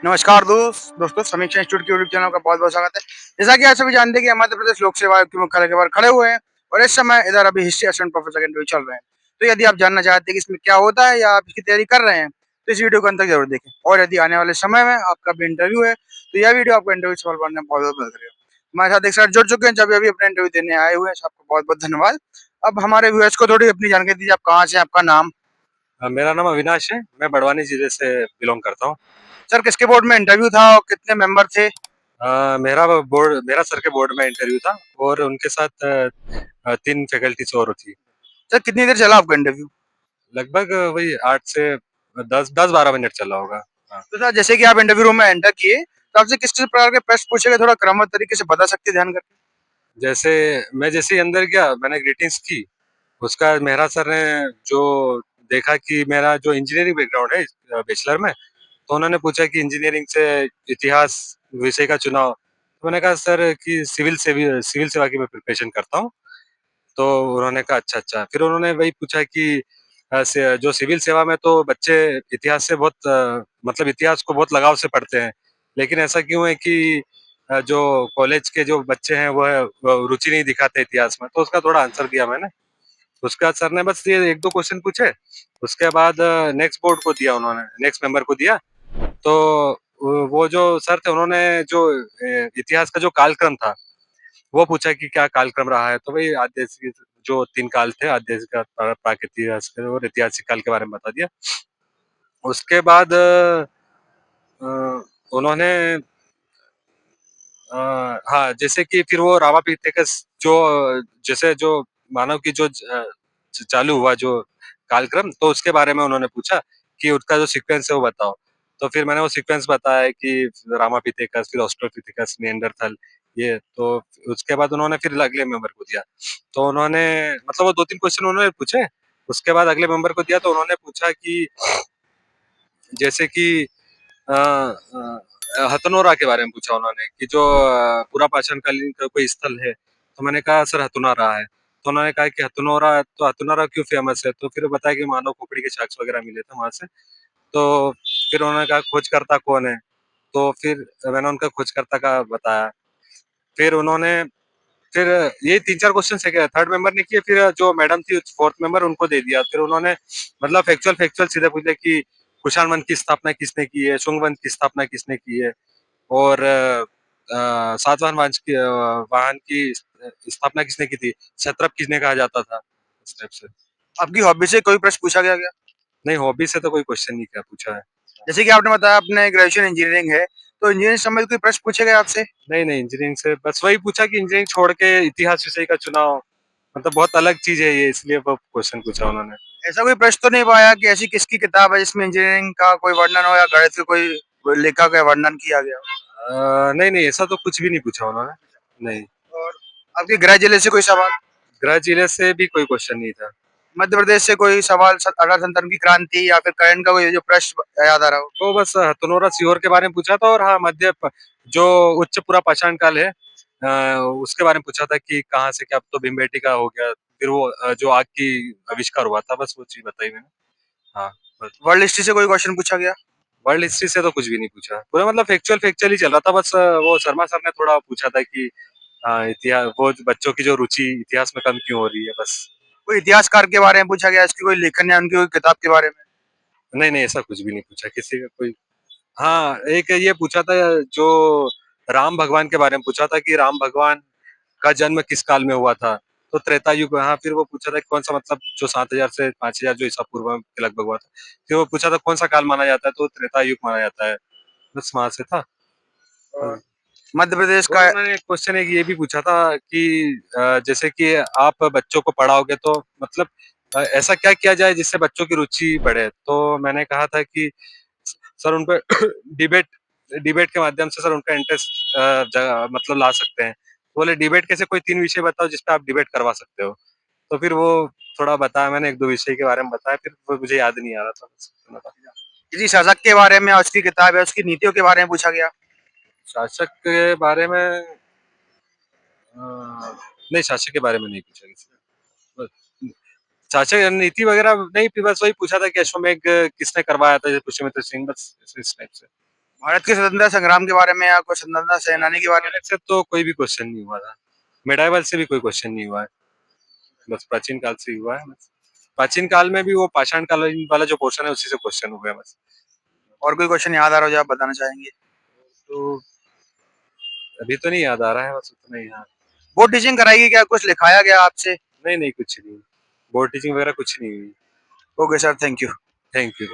नमस्कार दोस्तों समीक्षा इंस्टीट्यूट के यूट्यूब चैनल का बहुत बहुत स्वागत है। जैसा कि आप सभी जानते हैं कि मध्य प्रदेश लोक सेवा आयोग के मुख्यालय के बाहर खड़े हुए हैं और इस समय इधर अभी हिस्ट्री असिस्टेंट प्रोफेसर के इंटरव्यू चल रहे हैं। तो यदि आप जानना चाहते हैं कि इसमें क्या होता है या आप इसकी तैयारी कर रहे हैं तो इस वीडियो को अंत तक जरूर देखें। और यदि आने वाले समय में आपका भी इंटरव्यू है तो यह वीडियो आपको इंटरव्यू सफल बनने में बहुत बहुत मदद करेगा। हमारे साथ एक सर जुड़ चुके हैं जब अभी अपना इंटरव्यू देने आए हुए हैं, आपको बहुत बहुत धन्यवाद। अब हमारे व्यूअर्स को थोड़ी अपनी जानकारी दीजिए, आप कहाँ से हैं, आपका नाम। मेरा नाम अविनाश है। मैं बड़वानी जिले से बिलोंग करता हूँ। सर किसके बोर्ड में इंटरव्यू था और कितने मेंबर थे। मेरा सर के बोर्ड में इंटरव्यू था और उनके साथ 3 फैकल्टीज और थी। सर कितनी देर चला आपका इंटरव्यू। लगभग वही 8 से 10-12 मिनट चला होगा। हाँ। तो सर जैसे कि आप इंटरव्यू रूम में एंटर किए तो आपसे किस किस प्रकार के प्रश्न पूछे गए, थोड़ा क्रमबद्ध तरीके से बता सकते हैं ध्यान करके। जैसे जैसे ही अंदर गया मैंने ग्रीटिंग्स की। उसका मेहरा सर ने जो देखा कि मेरा जो इंजीनियरिंग बैकग्राउंड है बैचलर में, तो उन्होंने पूछा कि इंजीनियरिंग से इतिहास विषय का चुनाव। तो मैंने कहा सर कि सिविल सेवा की मैं प्रिपरेशन करता हूँ। तो उन्होंने कहा अच्छा अच्छा। फिर उन्होंने वही पूछा कि जो सिविल सेवा में तो बच्चे इतिहास से बहुत मतलब इतिहास को बहुत लगाव से पढ़ते हैं, लेकिन ऐसा क्यों है कि जो कॉलेज के जो बच्चे हैं वो रुचि नहीं दिखाते इतिहास में। तो उसका थोड़ा आंसर दिया मैंने। उसके बाद सर ने बस ये एक दो क्वेश्चन पूछे। उसके बाद नेक्स्ट बोर्ड को दिया, उन्होंने नेक्स्ट मेंबर को दिया। तो वो जो सर थे उन्होंने जो इतिहास का जो कालक्रम था वो पूछा कि क्या कालक्रम रहा है। तो वही आद्य जो 3 काल थे, आद्य का प्राकृतिक और ऐतिहासिक काल के बारे में बता दिया। उसके बाद उन्होंने हाँ, जैसे कि फिर वो रामापिथेकस जो जैसे जो मानव की जो चालू हुआ जो कालक्रम, तो उसके बारे में उन्होंने पूछा कि उसका जो सीक्वेंस है वो बताओ। तो फिर मैंने वो सीक्वेंस बताया कि रामापिथेकस, फिर ऑस्ट्रोपिथेकस, निएंडरथल, ये तो उसके बाद उन्होंने फिर अगले मेंबर को दिया। तो उन्होंने मतलब वो 2-3 क्वेश्चन उन्होंने पूछे। उसके बाद अगले मेंबर को दिया तो उन्होंने पूछा कि जैसे कि हथनोरा के बारे में पूछा उन्होंने कि जो पूरा पाषाण कालीन का कोई स्थल है। तो मैंने कहा सर हथनोरा है। तो उन्होंने कहा कि हथनोरा, तो हथनोरा क्यों फेमस है। तो फिर बताया कि मानव खोपड़ी के साक्ष्य वगैरह मिले थे वहां से। तो फिर उन्होंने कहा खोजकर्ता कौन है। तो फिर मैंने उनका खोजकर्ता का बताया। फिर उन्होंने फिर ये 3-4 क्वेश्चन है, थर्ड मेंबर ने किए। फिर जो मैडम थी फोर्थ मेंबर, उनको दे दिया। फिर उन्होंने मतलब फैक्चुअल फैक्चुअल सीधे पूछे कि कुषाण वंश की स्थापना किसने की है, शुंग वंश की स्थापना किसने की है, और सातवाहन वंश की वाहन की स्थापना किसने की थी, क्षत्रप किसने कहा जाता था, इस टाइप से। आपकी हॉबी से कोई प्रश्न पूछा गया क्या। नहीं, हॉबी से तो कोई क्वेश्चन नहीं क्या पूछा है। जैसे कि आपने बताया आपने ग्रेजुएशन इंजीनियरिंग है, तो इंजीनियरिंग से संबंधित कोई प्रश्न पूछे गए आपसे। नहीं नहीं, इंजीनियरिंग से बस वही पूछा कि इंजीनियरिंग छोड़ के इतिहास विषय का चुनाव, मतलब बहुत अलग चीज है ये, इसलिए वो क्वेश्चन पूछा उन्होंने। ऐसा कोई प्रश्न तो नहीं पाया कि ऐसी किसकी किताब है जिसमें इंजीनियरिंग का कोई वर्णन हो या गणित का कोई लेखा का वर्णन किया गया हो। नहीं नहीं, ऐसा तो कुछ भी नहीं पूछा उन्होंने। नहीं। और आपके गृह जिले से कोई सवाल। गृह जिले से भी कोई क्वेश्चन नहीं था। मध्य प्रदेश से कोई सवाल, 1857 की क्रांति या फिर करंट का कोई जो प्रश्न याद आ रहा हो। वो बस हथनोरा सीहोर के बारे में पूछा था। और हाँ, जो उच्च पुरा पाषाण काल है उसके बारे में पूछा था कि कहाँ से क्या। तो भीमबेटका हो गया। फिर वो जो आग की आविष्कार हुआ था, बस वो चीज बताई मैंने। हाँ, बस। वर्ल्ड हिस्ट्री से कोई क्वेश्चन पूछा गया। वर्ल्ड हिस्ट्री से तो कुछ भी नहीं पूछा, पूरा मतलब फैक्चुअल फैक्चुअल ही चल रहा था। बस वो शर्मा सर ने थोड़ा पूछा था कि इतिहास, वो बच्चों की जो रुचि इतिहास में कम क्यों हो रही है, बस। कोई इतिहासकार के बारे में पूछा गया, इसकी कोई लेखन या उनकी कोई किताब के बारे में। नहीं नहीं, ऐसा कुछ भी नहीं पूछा किसी का कोई। हाँ, एक ये पूछा था जो राम भगवान के बारे में पूछा था कि राम भगवान का जन्म किस काल में हुआ था। तो त्रेता युग। हाँ, फिर वो पूछा था कि कौन सा, मतलब जो 7,000 से 5,000 जो ईसा पूर्व के लगभग हुआ था। फिर वो पूछा था कौन सा काल माना जाता है, तो त्रेता युग माना जाता है। बस वहां से था। और मध्य प्रदेश और का। उन्होंने क्वेश्चन एक ये भी पूछा था कि जैसे कि आप बच्चों को पढ़ाओगे तो मतलब ऐसा क्या किया जाए जिससे बच्चों की रुचि बढ़े। तो मैंने कहा था कि सर उन पे डिबेट डिबेट के माध्यम से सर उनका इंटरेस्ट मतलब ला सकते हैं। बोले डिबेट कैसे, कोई 3 विषय बताओ जिस पे आप डिबेट करवा सकते हो। तो फिर वो थोड़ा बताया मैंने, 1-2 विषय के बारे में बताया। फिर वो मुझे याद नहीं आ रहा था, बस। किसी शासक के बारे में, उसकी किताब है, उसकी नीतियों के बारे में पूछा गया। शासक के बारे में नहीं, शासक के बारे में नहीं पूछा किसी ने। बस शासक नीति वगैरह नहीं, फिर बस वही पूछा था कि अश्वमेध किसने करवाया था, पुष्यमित्र सिंह, बस इस टाइप से। भारत के स्वतंत्रता संग्राम के बारे में या कोई स्वतंत्रता सेनानी के बारे में? मेरे से तो कोई भी क्वेश्चन नहीं हुआ था, मेडाइवल से भी कोई क्वेश्चन नहीं हुआ है, बस प्राचीन काल से ही हुआ है बस। प्राचीन काल में भी वो पाषाण काल वाला जो पोर्शन है उसी से क्वेश्चन हुए हैं बस। और कोई क्वेश्चन याद आ रहा हो जो आप बताना चाहेंगे? तो अभी तो नहीं याद आ रहा है, बस उतना ही याद। बोर्ड टीचिंग कराई क्या, कुछ लिखाया गया आपसे? नहीं नहीं कुछ नहीं, बोर्ड टीचिंग वगैरह कुछ नहीं हुई। Okay sir, thank you. Thank you.